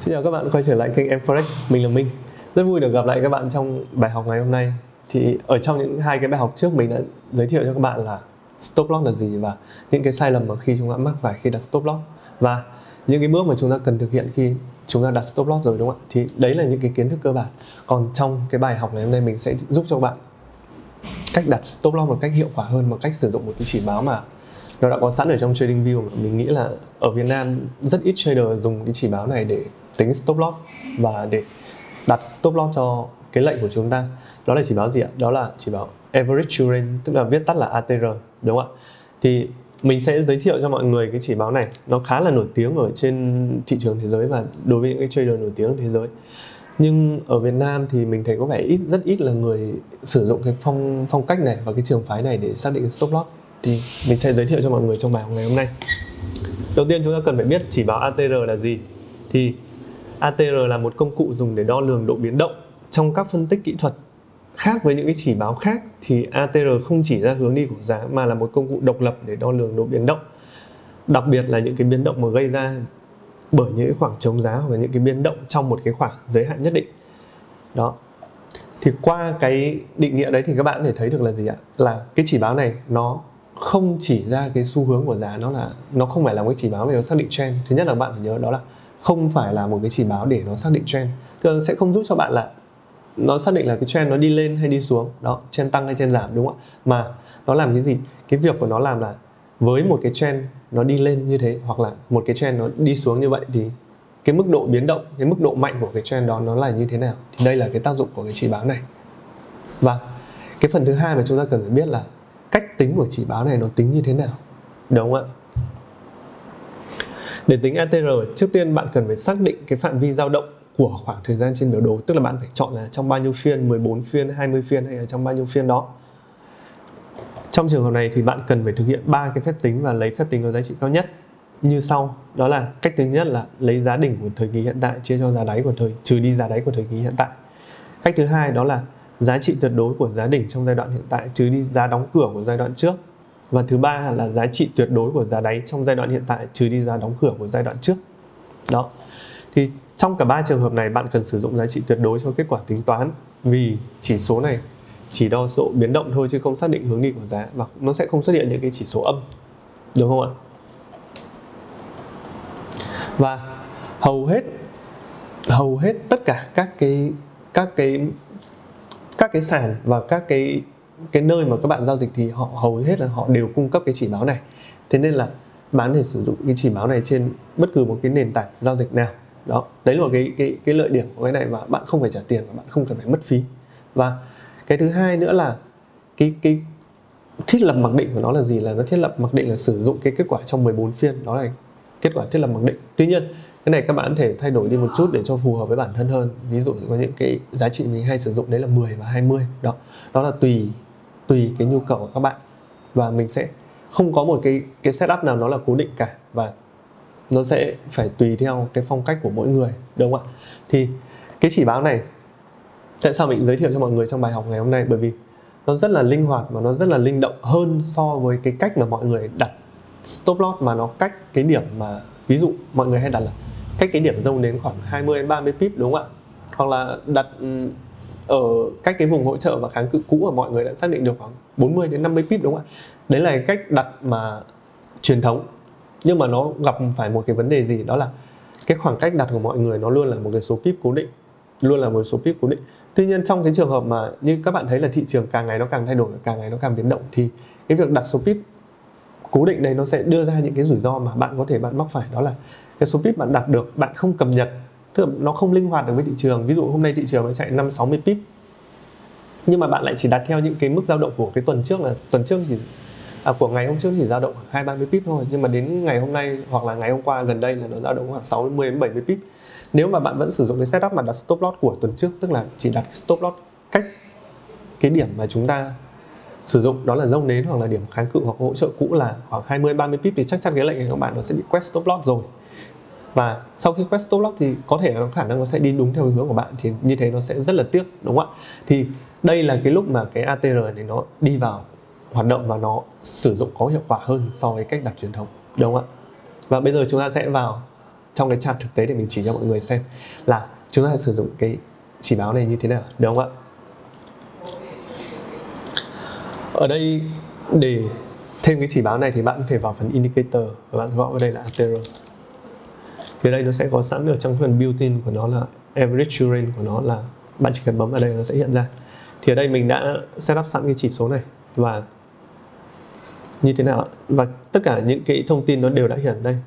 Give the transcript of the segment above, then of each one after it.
Xin chào các bạn quay trở lại kênh Em-Forex, mình là Minh. Rất vui được gặp lại các bạn trong bài học ngày hôm nay. Thì ở trong những hai cái bài học trước mình đã giới thiệu cho các bạn là stop loss là gì và những cái sai lầm mà khi chúng ta mắc phải khi đặt stop loss và những cái bước mà chúng ta cần thực hiện khi chúng ta đặt stop loss rồi, đúng không ạ? Thì đấy là những cái kiến thức cơ bản. Còn trong cái bài học ngày hôm nay mình sẽ giúp cho các bạn cách đặt stop loss một cách hiệu quả hơn, một cách sử dụng một cái chỉ báo mà nó đã có sẵn ở trong TradingView. Mình nghĩ là ở Việt Nam rất ít trader dùng cái chỉ báo này để tính stop loss và để đặt stop loss cho cái lệnh của chúng ta. Đó là chỉ báo gì ạ? Đó là chỉ báo Average True Range, tức là viết tắt là ATR, đúng không ạ? Thì mình sẽ giới thiệu cho mọi người cái chỉ báo này. Nó khá là nổi tiếng ở trên thị trường thế giới và đối với những cái trader nổi tiếng ở thế giới. Nhưng ở Việt Nam thì mình thấy có vẻ rất ít là người sử dụng cái phong cách này và cái trường phái này để xác định stop loss. Thì mình sẽ giới thiệu cho mọi người trong bài học ngày hôm nay. Đầu tiên chúng ta cần phải biết chỉ báo ATR là gì. Thì ATR là một công cụ dùng để đo lường độ biến động. Trong các phân tích kỹ thuật khác với những cái chỉ báo khác thì ATR không chỉ ra hướng đi của giá mà là một công cụ độc lập để đo lường độ biến động. Đặc biệt là những cái biến động mà gây ra bởi những cái khoảng chống giá hoặc là những cái biến động trong một cái khoảng giới hạn nhất định. Đó. Thì qua cái định nghĩa đấy thì các bạn có thể thấy được là gì ạ? Là cái chỉ báo này nó không chỉ ra cái xu hướng của giá, nó không phải là một cái chỉ báo để nó xác định trend. Thứ nhất là bạn phải nhớ đó là không phải là một cái chỉ báo để nó xác định trend. Thường sẽ không giúp cho bạn là nó xác định là cái trend nó đi lên hay đi xuống, đó, trend tăng hay trend giảm, đúng không ạ? Mà nó làm cái gì? Cái việc của nó làm là với một cái trend nó đi lên như thế hoặc là một cái trend nó đi xuống như vậy thì cái mức độ biến động, cái mức độ mạnh của cái trend đó nó là như thế nào. Thì đây là cái tác dụng của cái chỉ báo này. Và cái phần thứ hai mà chúng ta cần phải biết là cách tính của chỉ báo này nó tính như thế nào, đúng không ạ? Để tính ATR, trước tiên bạn cần phải xác định cái phạm vi dao động của khoảng thời gian trên biểu đồ, tức là bạn phải chọn là trong bao nhiêu phiên, 14 phiên, 20 phiên hay là trong bao nhiêu phiên đó. Trong trường hợp này thì bạn cần phải thực hiện 3 cái phép tính và lấy phép tính có giá trị cao nhất như sau. Đó là cách thứ nhất là lấy giá đỉnh của thời kỳ hiện tại chia cho giá đáy của trừ đi giá đáy của thời kỳ hiện tại. Cách thứ hai đó là giá trị tuyệt đối của giá đỉnh trong giai đoạn hiện tại trừ đi giá đóng cửa của giai đoạn trước. Và thứ ba là giá trị tuyệt đối của giá đáy trong giai đoạn hiện tại trừ đi giá đóng cửa của giai đoạn trước. Đó. Thì trong cả 3 trường hợp này bạn cần sử dụng giá trị tuyệt đối cho kết quả tính toán, vì chỉ số này chỉ đo độ biến động thôi chứ không xác định hướng đi của giá và nó sẽ không xuất hiện những cái chỉ số âm, được không ạ? Và hầu hết tất cả các cái sàn và các cái nơi mà các bạn giao dịch thì họ hầu hết là họ đều cung cấp cái chỉ báo này. Thế nên là bạn có thể sử dụng cái chỉ báo này trên bất cứ một cái nền tảng giao dịch nào. Đó, đấy là một cái lợi điểm của cái này, và bạn không phải trả tiền và bạn không cần phải mất phí. Và cái thứ hai nữa là cái thiết lập mặc định của nó là gì? Là nó thiết lập mặc định là sử dụng cái kết quả trong 14 phiên, đó là kết quả thiết lập mặc định. Tuy nhiên cái này các bạn có thể thay đổi đi một chút để cho phù hợp với bản thân hơn. Ví dụ có những cái giá trị mình hay sử dụng đấy là 10 và 20. Đó là tùy cái nhu cầu của các bạn, và mình sẽ không có một cái setup nào nó là cố định cả, và nó sẽ phải tùy theo cái phong cách của mỗi người, đúng không ạ? Thì cái chỉ báo này tại sao mình giới thiệu cho mọi người trong bài học ngày hôm nay? Bởi vì nó rất là linh hoạt và nó rất là linh động hơn so với cái cách mà mọi người đặt stop loss mà nó cách cái điểm mà ví dụ mọi người hay đặt là cách cái điểm zone đến khoảng 20 đến 30 pip, đúng không ạ? Hoặc là đặt ở cách cái vùng hỗ trợ và kháng cự cũ mà mọi người đã xác định được khoảng 40 đến 50 pip, đúng không ạ? Đấy là cái cách đặt mà truyền thống. Nhưng mà nó gặp phải một cái vấn đề gì, đó là cái khoảng cách đặt của mọi người nó luôn là một cái số pip cố định, luôn là một số pip cố định. Tuy nhiên trong cái trường hợp mà như các bạn thấy là thị trường càng ngày nó càng thay đổi, càng ngày nó càng biến động, thì cái việc đặt số pip cố định đây nó sẽ đưa ra những cái rủi ro mà bạn có thể mắc phải. Đó là cái số pip bạn đặt được bạn không cập nhật, tức là nó không linh hoạt được với thị trường. Ví dụ hôm nay thị trường nó chạy 5-60 pip, nhưng mà bạn lại chỉ đặt theo những cái mức dao động của cái tuần trước, là tuần trước chỉ của ngày hôm trước chỉ dao động khoảng 20-30 pip thôi, nhưng mà đến ngày hôm nay hoặc là ngày hôm qua gần đây là nó dao động khoảng 60 đến 70 pip. Nếu mà bạn vẫn sử dụng cái setup mà đặt stop loss của tuần trước, tức là chỉ đặt stop loss cách cái điểm mà chúng ta sử dụng, đó là zone nến hoặc là điểm kháng cự hoặc hỗ trợ cũ là khoảng 20-30 pip, thì chắc chắn cái lệnh này của bạn nó sẽ bị quét stop loss rồi. Và sau khi quét stop loss thì có thể nó khả năng nó sẽ đi đúng theo hướng của bạn, thì như thế nó sẽ rất là tiếc, đúng không ạ? Thì đây là cái lúc mà cái ATR này nó đi vào hoạt động và nó sử dụng có hiệu quả hơn so với cách đặt truyền thống, đúng không ạ? Và bây giờ chúng ta sẽ vào trong cái chart thực tế để mình chỉ cho mọi người xem là chúng ta sẽ sử dụng cái chỉ báo này như thế nào, được không ạ? Ở đây để thêm cái chỉ báo này thì bạn có thể vào phần indicator và bạn gọi ở đây là Aterra. Thì đây nó sẽ có sẵn ở trong phần built-in của nó là average true range của nó, là bạn chỉ cần bấm vào đây nó sẽ hiện ra. Thì ở đây mình đã setup sẵn cái chỉ số này và như thế nào, và tất cả những cái thông tin nó đều đã hiện đây.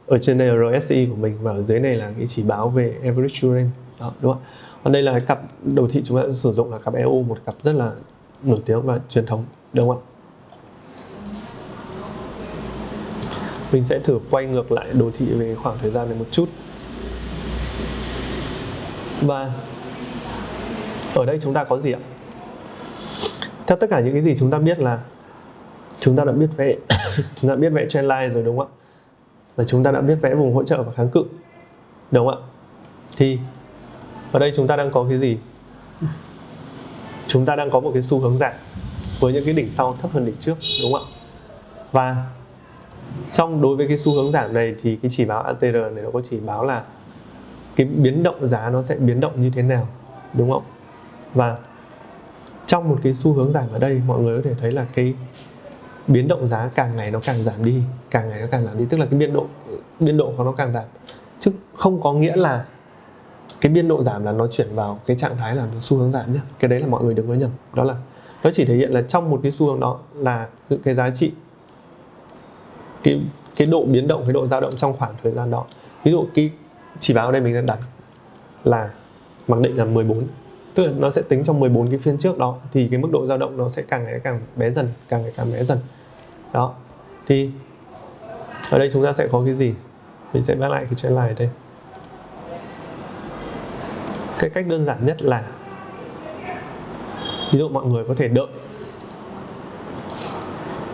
Ở trên đây là RSI của mình và ở dưới này là cái chỉ báo về average true range. Đó, đúng không? Còn đây là cái cặp đồ thị chúng ta sử dụng là cặp EU, một cặp rất là nổi tiếng và truyền thống, đúng không ạ? Mình sẽ thử quay ngược lại đồ thị về khoảng thời gian này một chút. Và ở đây chúng ta có gì ạ? Theo tất cả những cái gì chúng ta biết là chúng ta đã biết vẽ chúng ta biết vẽ trendline rồi, đúng không ạ? Và chúng ta đã biết vẽ vùng hỗ trợ và kháng cự, đúng không ạ? Thì ở đây chúng ta đang có cái gì? Chúng ta đang có một cái xu hướng giảm với những cái đỉnh sau thấp hơn đỉnh trước, đúng không ạ? Và đối với cái xu hướng giảm này thì cái chỉ báo ATR này nó có chỉ báo là cái biến động giá nó sẽ biến động như thế nào, đúng không? Và trong một cái xu hướng giảm ở đây, mọi người có thể thấy là cái biến động giá càng ngày nó càng giảm đi, càng ngày nó càng giảm đi, tức là cái biên độ của nó càng giảm, chứ không có nghĩa là cái biên độ giảm là nó chuyển vào cái trạng thái là xu hướng giảm nhé. Cái đấy là mọi người đừng có nhầm, đó là nó chỉ thể hiện là trong một cái xu hướng đó là cái giá trị, cái độ biến động, cái độ dao động trong khoảng thời gian đó. Ví dụ cái chỉ báo ở đây mình đang đặt là mặc định là 14, tức là nó sẽ tính trong 14 cái phiên trước đó thì cái mức độ dao động nó sẽ càng ngày càng bé dần, càng ngày càng bé dần. Đó. Thì ở đây chúng ta sẽ có cái gì? Mình sẽ vẽ lại cái trendline ở đây. Cái cách đơn giản nhất là ví dụ mọi người có thể đợi,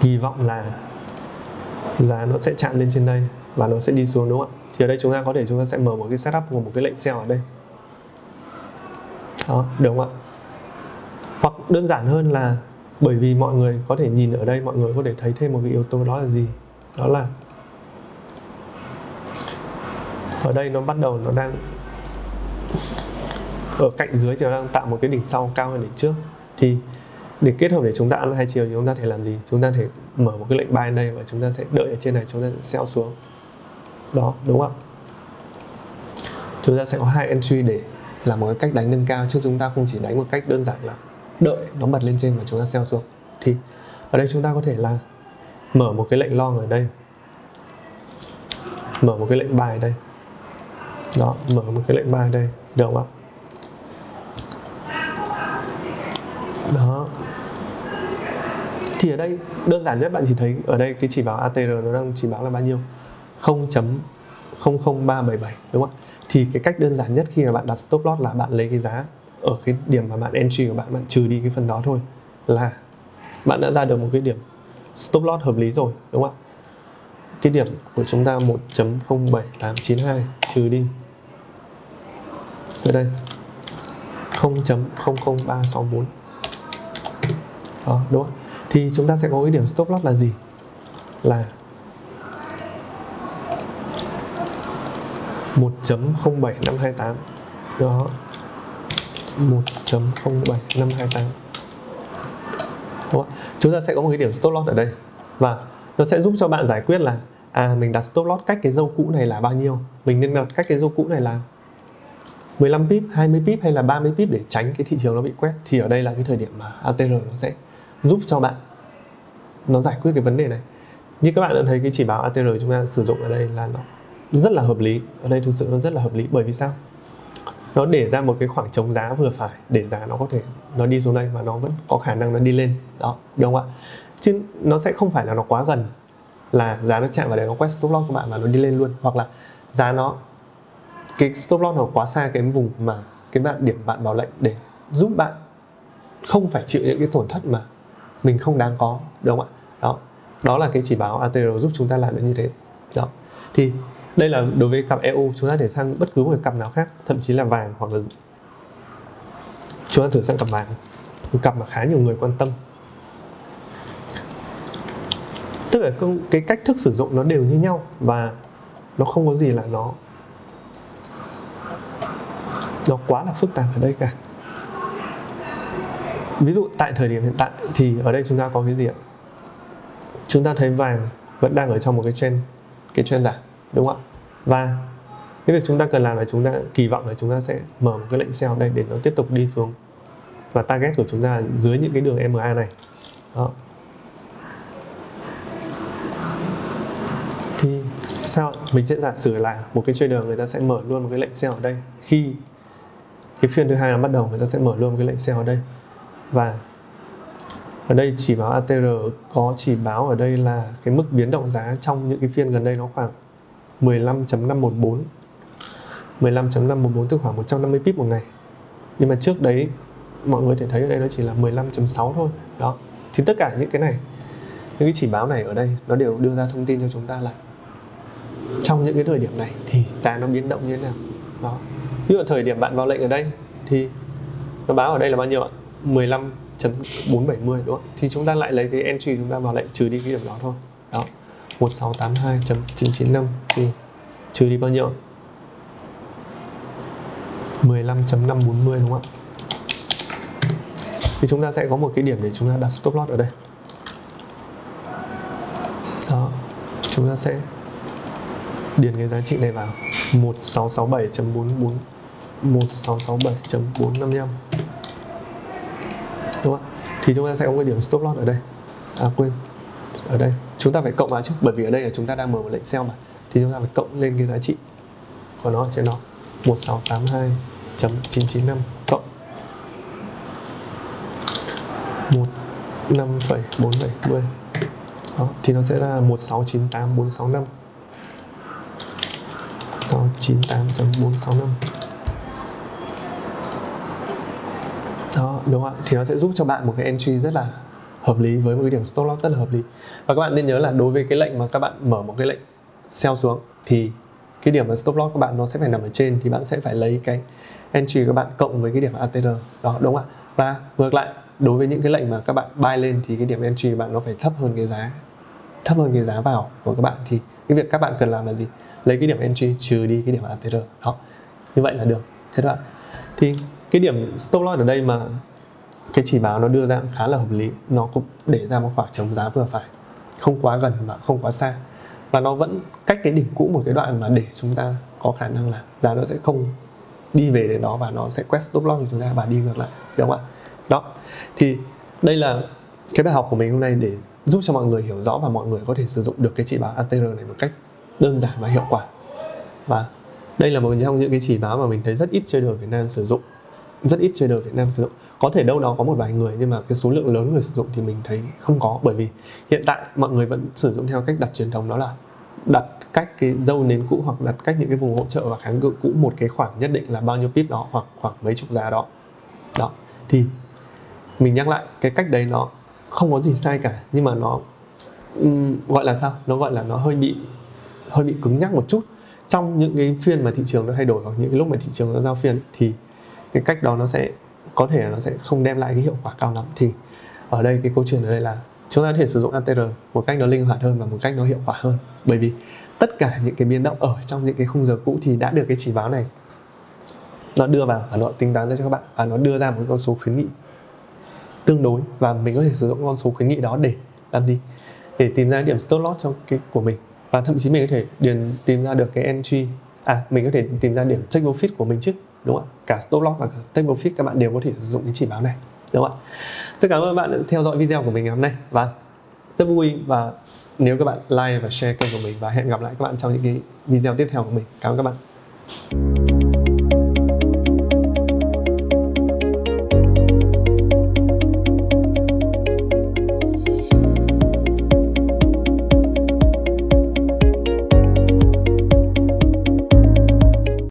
kỳ vọng là giá nó sẽ chạm lên trên đây và nó sẽ đi xuống, đúng không ạ? Thì ở đây chúng ta sẽ mở một cái setup của một cái lệnh sell ở đây. Đó, đúng không ạ? Hoặc đơn giản hơn là bởi vì mọi người có thể nhìn ở đây, mọi người có thể thấy thêm một cái yếu tố, đó là gì? Đó là ở đây nó bắt đầu, nó đang ở cạnh dưới thì nó đang tạo một cái đỉnh sau cao hơn đỉnh trước. Thì để kết hợp để chúng ta ăn hai chiều thì chúng ta thể làm gì? Chúng ta thể mở một cái lệnh buy ở đây và chúng ta sẽ đợi ở trên này, chúng ta sẽ sell xuống. Đó, đúng không ạ? Chúng ta sẽ có hai entry để làm một cái cách đánh nâng cao, chứ chúng ta không chỉ đánh một cách đơn giản là đợi nó bật lên trên và chúng ta sell xuống. Thì ở đây chúng ta có thể là mở một cái lệnh long ở đây, mở một cái lệnh buy ở đây. Đó, mở một cái lệnh buy ở đây, được không ạ? Đó. Thì ở đây đơn giản nhất bạn chỉ thấy ở đây cái chỉ báo ATR nó đang chỉ báo là bao nhiêu? 0.00377, đúng không ạ? Thì cái cách đơn giản nhất khi mà bạn đặt stop loss là bạn lấy cái giá ở cái điểm mà bạn entry của bạn, bạn trừ đi cái phần đó thôi là bạn đã ra được một cái điểm stop loss hợp lý rồi, đúng không ạ? Cái điểm của chúng ta 1.07892 trừ đi ở đây 0.00364. Đó, đúng không? Thì chúng ta sẽ có cái điểm stop loss là gì? Là 1.07528. Đó, 1.07528. Đúng không? Chúng ta sẽ có một cái điểm stop loss ở đây và nó sẽ giúp cho bạn giải quyết là mình đặt stop loss cách cái dâu cũ này là bao nhiêu, mình nên đặt cách cái dâu cũ này là 15 pip, 20 pip hay là 30 pip để tránh cái thị trường nó bị quét. Thì ở đây là cái thời điểm mà ATR nó sẽ giúp cho bạn nó giải quyết cái vấn đề này. Như các bạn đã thấy cái chỉ báo ATR chúng ta sử dụng ở đây là nó rất là hợp lý. Ở đây thực sự nó rất là hợp lý, bởi vì sao? Nó để ra một cái khoảng trống giá vừa phải để giá nó có thể nó đi xuống đây và nó vẫn có khả năng nó đi lên. Đó, đúng không ạ? Chứ nó sẽ không phải là nó quá gần là giá nó chạm vào đấy nó quét stop loss của bạn và nó đi lên luôn, hoặc là giá nó cái stop loss nó quá xa cái vùng mà cái điểm bạn vào lệnh để giúp bạn không phải chịu những cái tổn thất mà mình không đáng có, đúng không ạ? Đó là cái chỉ báo ATR giúp chúng ta làm được như thế. Đó. Thì đây là đối với cặp EU. Chúng ta để sang bất cứ một cặp nào khác, thậm chí là vàng, hoặc là chúng ta thử sang cặp vàng, một cặp mà khá nhiều người quan tâm. Tức là cái cách thức sử dụng nó đều như nhau và nó không có gì là nó nó quá là phức tạp ở đây cả. Ví dụ tại thời điểm hiện tại thì ở đây chúng ta có cái gì ạ? Chúng ta thấy vàng vẫn đang ở trong một cái trend giảm, đúng không ạ? Và cái việc chúng ta cần làm là chúng ta kỳ vọng là chúng ta sẽ mở một cái lệnh sell ở đây để nó tiếp tục đi xuống, và target của chúng ta dưới những cái đường MA này. Đó. Thì sao mình sẽ giả sử là một cái trader người ta sẽ mở luôn một cái lệnh sell ở đây, khi cái phiên thứ hai nó bắt đầu người ta sẽ mở luôn một cái lệnh sell ở đây. Và ở đây chỉ báo ATR có chỉ báo ở đây là cái mức biến động giá trong những cái phiên gần đây nó khoảng 15.514 tức khoảng 150 pip một ngày. Nhưng mà trước đấy mọi người thể thấy ở đây nó chỉ là 15.6 thôi. Đó. Thì tất cả những cái này, những cái chỉ báo này ở đây nó đều đưa ra thông tin cho chúng ta là trong những cái thời điểm này thì giá nó biến động như thế nào. Đó. Ví dụ thời điểm bạn vào lệnh ở đây thì nó báo ở đây là bao nhiêu ạ? 15.470, đúng không? Thì chúng ta lại lấy cái entry chúng ta vào lệnh trừ đi cái điểm đó thôi. Đó. 1682.995 trừ đi bao nhiêu? 15.540, đúng không ạ? Thì chúng ta sẽ có một cái điểm để chúng ta đặt stop loss ở đây. Đó. Chúng ta sẽ điền cái giá trị này vào 1667.44 1667.455, đúng không ạ? Thì chúng ta sẽ có cái điểm stop loss ở đây. À quên, ở đây chúng ta phải cộng vào chứ, bởi vì ở đây là chúng ta đang mở một lệnh sell mà, thì chúng ta phải cộng lên cái giá trị của nó ở trên nó 1682.995 cộng 15,470. Đó, thì nó sẽ ra 1698465 698.465. Đó, đúng không ạ? Thì nó sẽ giúp cho bạn một cái entry rất là hợp lý với một cái điểm stop loss rất là hợp lý. Và các bạn nên nhớ là đối với cái lệnh mà các bạn mở một cái lệnh sell xuống thì cái điểm mà stop loss các bạn nó sẽ phải nằm ở trên, thì bạn sẽ phải lấy cái entry của các bạn cộng với cái điểm ATR. Đó, đúng không ạ? Và ngược lại, đối với những cái lệnh mà các bạn buy lên thì cái điểm entry của bạn nó phải thấp hơn cái giá vào của các bạn, thì cái việc các bạn cần làm là gì? Lấy cái điểm entry trừ đi cái điểm ATR. Đó, như vậy là được. Thế đó ạ. Thì cái điểm stop loss ở đây mà cái chỉ báo nó đưa ra khá là hợp lý, nó cũng để ra một khoảng chống giá vừa phải, không quá gần mà không quá xa, và nó vẫn cách cái đỉnh cũ một cái đoạn mà để chúng ta có khả năng là giá nó sẽ không đi về đến đó và nó sẽ quét stop loss của chúng ta và đi ngược lại, đúng không ạ? Đó, thì đây là cái bài học của mình hôm nay để giúp cho mọi người hiểu rõ và mọi người có thể sử dụng được cái chỉ báo ATR này một cách đơn giản và hiệu quả. Và đây là một trong những cái chỉ báo mà mình thấy rất ít trader Việt Nam sử dụng. Có thể đâu đó có một vài người, nhưng mà cái số lượng lớn người sử dụng thì mình thấy không có. Bởi vì hiện tại mọi người vẫn sử dụng theo cách đặt truyền thống, đó là đặt cách cái dâu nến cũ hoặc đặt cách những cái vùng hỗ trợ và kháng cự cũ một cái khoảng nhất định là bao nhiêu pip đó hoặc khoảng mấy chục giá đó. Đó, thì mình nhắc lại, cái cách đấy nó không có gì sai cả, nhưng mà nó gọi là sao? Nó gọi là nó hơi bị cứng nhắc một chút. Trong những cái phiên mà thị trường nó thay đổi hoặc những cái lúc mà thị trường nó giao phiên ấy, thì cái cách đó nó sẽ có thể là nó sẽ không đem lại cái hiệu quả cao lắm. Thì ở đây cái câu chuyện ở đây là chúng ta có thể sử dụng ATR một cách nó linh hoạt hơn và một cách nó hiệu quả hơn, bởi vì tất cả những cái biến động ở trong những cái khung giờ cũ thì đã được cái chỉ báo này nó đưa vào và nó tính toán ra cho các bạn, và nó đưa ra một con số khuyến nghị tương đối, và mình có thể sử dụng con số khuyến nghị đó để làm gì? Để tìm ra điểm stop loss trong cái của mình, và thậm chí mình có thể tìm ra được cái entry, mình có thể tìm ra điểm take profit của mình chứ, đúng không ạ? Cả stop loss và cả take profit các bạn đều có thể sử dụng cái chỉ báo này, đúng không ạ? Rất cảm ơn các bạn đã theo dõi video của mình ngày hôm nay, và rất vui và nếu các bạn like và share kênh của mình, và hẹn gặp lại các bạn trong những cái video tiếp theo của mình. Cảm ơn các bạn.